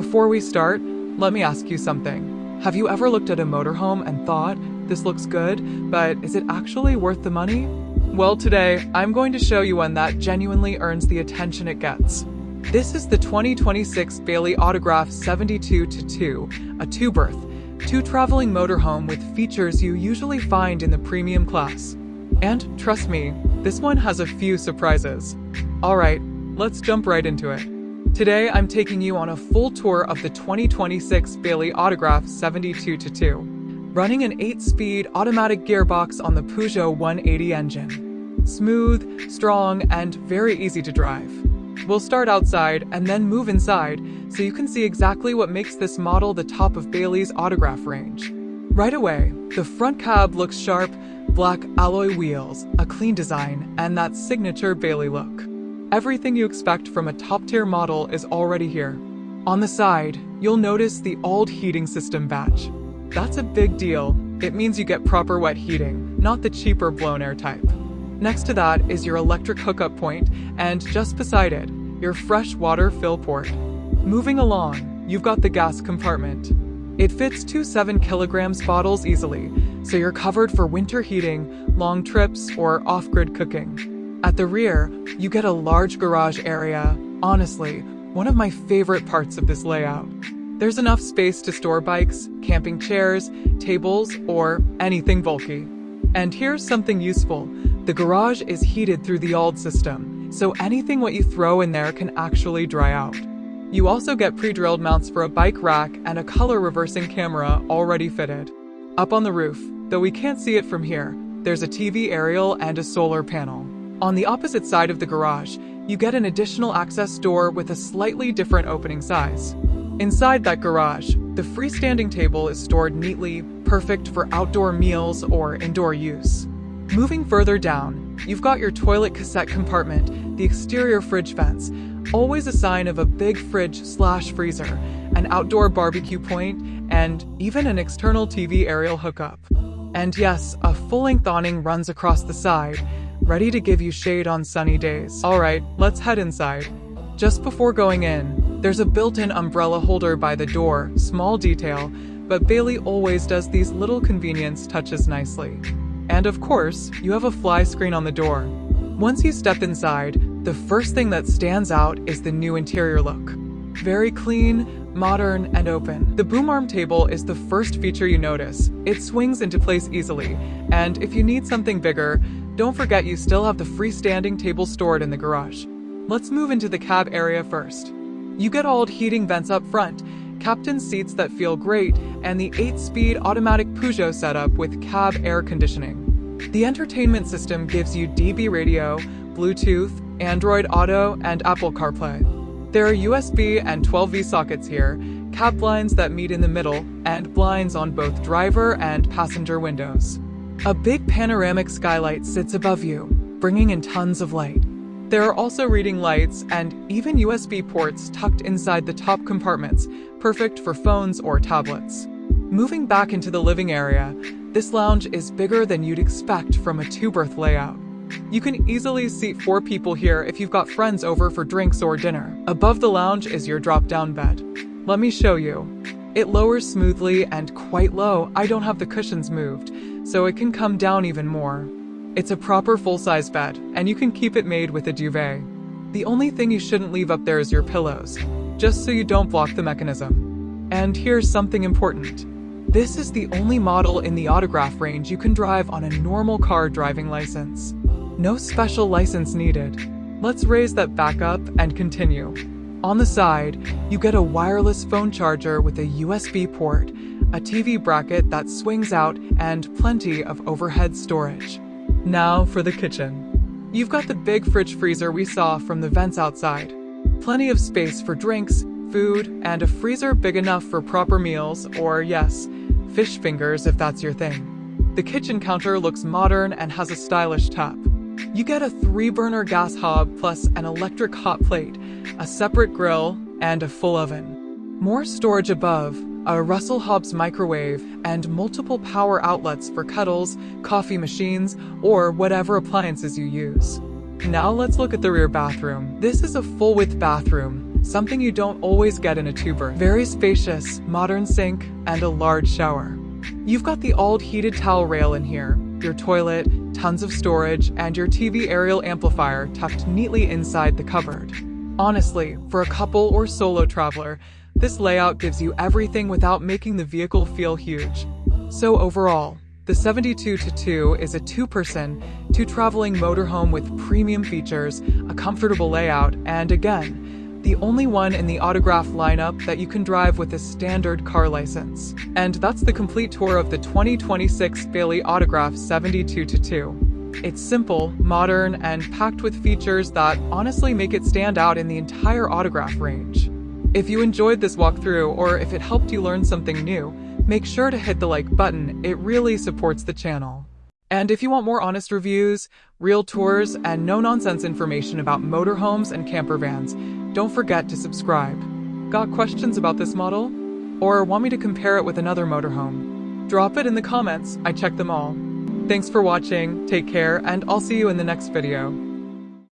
Before we start, let me ask you something. Have you ever looked at a motorhome and thought, this looks good, but is it actually worth the money? Well, today, I'm going to show you one that genuinely earns the attention it gets. This is the 2026 Bailey Autograph 72-2, a two-berth, two-traveling motorhome with features you usually find in the premium class. And trust me, this one has a few surprises. Alright, let's jump right into it. Today, I'm taking you on a full tour of the 2026 Bailey Autograph 72-2, running an 8-speed automatic gearbox on the Peugeot 180 engine. Smooth, strong, and very easy to drive. We'll start outside and then move inside so you can see exactly what makes this model the top of Bailey's Autograph range. Right away, the front cab looks sharp, black alloy wheels, a clean design, and that signature Bailey look. Everything you expect from a top-tier model is already here. On the side, you'll notice the old heating system badge. That's a big deal. It means you get proper wet heating, not the cheaper blown air type. Next to that is your electric hookup point, and just beside it, your fresh water fill port. Moving along, you've got the gas compartment. It fits two 7-kilogram bottles easily, so you're covered for winter heating, long trips, or off-grid cooking. At the rear, you get a large garage area. Honestly, one of my favorite parts of this layout. There's enough space to store bikes, camping chairs, tables, or anything bulky. And here's something useful. The garage is heated through the old system, so anything what you throw in there can actually dry out. You also get pre-drilled mounts for a bike rack and a color reversing camera already fitted. Up on the roof, though we can't see it from here, there's a TV aerial and a solar panel. On the opposite side of the garage, you get an additional access door with a slightly different opening size. Inside that garage, the freestanding table is stored neatly, perfect for outdoor meals or indoor use. Moving further down, you've got your toilet cassette compartment, the exterior fridge vents, always a sign of a big fridge/freezer, an outdoor barbecue point, and even an external TV aerial hookup. And yes, a full-length awning runs across the side, ready to give you shade on sunny days. Alright, let's head inside. Just before going in, there's a built-in umbrella holder by the door, small detail, but Bailey always does these little convenience touches nicely. And of course, you have a fly screen on the door. Once you step inside, the first thing that stands out is the new interior look. Very clean, modern, and open. The boom arm table is the first feature you notice. It swings into place easily, and if you need something bigger, don't forget you still have the freestanding table stored in the garage. Let's move into the cab area first. You get old heating vents up front, captain's seats that feel great, and the 8-speed automatic Peugeot setup with cab air conditioning. The entertainment system gives you DB radio, Bluetooth, Android Auto, and Apple CarPlay. There are USB and 12V sockets here, cab blinds that meet in the middle, and blinds on both driver and passenger windows. A big panoramic skylight sits above you, bringing in tons of light. There are also reading lights and even USB ports tucked inside the top compartments, perfect for phones or tablets. Moving back into the living area, this lounge is bigger than you'd expect from a two-berth layout. You can easily seat 4 people here if you've got friends over for drinks or dinner. Above the lounge is your drop-down bed. Let me show you. It lowers smoothly and quite low. I don't have the cushions moved, so it can come down even more. It's a proper full-size bed, and you can keep it made with a duvet. The only thing you shouldn't leave up there is your pillows, just so you don't block the mechanism. And here's something important. This is the only model in the Autograph range you can drive on a normal car driving license. No special license needed. Let's raise that back up and continue. On the side, you get a wireless phone charger with a USB port, a TV bracket that swings out, and plenty of overhead storage. Now for the kitchen. You've got the big fridge freezer we saw from the vents outside. Plenty of space for drinks, food, and a freezer big enough for proper meals, or yes, fish fingers if that's your thing. The kitchen counter looks modern and has a stylish top. You get a 3-burner gas hob plus an electric hot plate, a separate grill, and a full oven. More storage above, a Russell Hobbs microwave, and multiple power outlets for kettles, coffee machines, or whatever appliances you use. Now let's look at the rear bathroom. This is a full-width bathroom. something you don't always get in a two-berth. Very spacious, modern sink, and a large shower. You've got the old heated towel rail in here, your toilet, tons of storage, and your TV aerial amplifier tucked neatly inside the cupboard. Honestly, for a couple or solo traveler, this layout gives you everything without making the vehicle feel huge. So overall, the 72-2 is a two-person, two-traveling motorhome with premium features, a comfortable layout, and again, the only one in the Autograph lineup that you can drive with a standard car license. And that's the complete tour of the 2026 Bailey Autograph 72-2. It's simple, modern, and packed with features that honestly make it stand out in the entire Autograph range. If you enjoyed this walkthrough, or if it helped you learn something new, make sure to hit the like button, it really supports the channel. And if you want more honest reviews, real tours, and no-nonsense information about motorhomes and campervans, don't forget to subscribe. Got questions about this model? Or want me to compare it with another motorhome? Drop it in the comments, I check them all. Thanks for watching, take care, and I'll see you in the next video.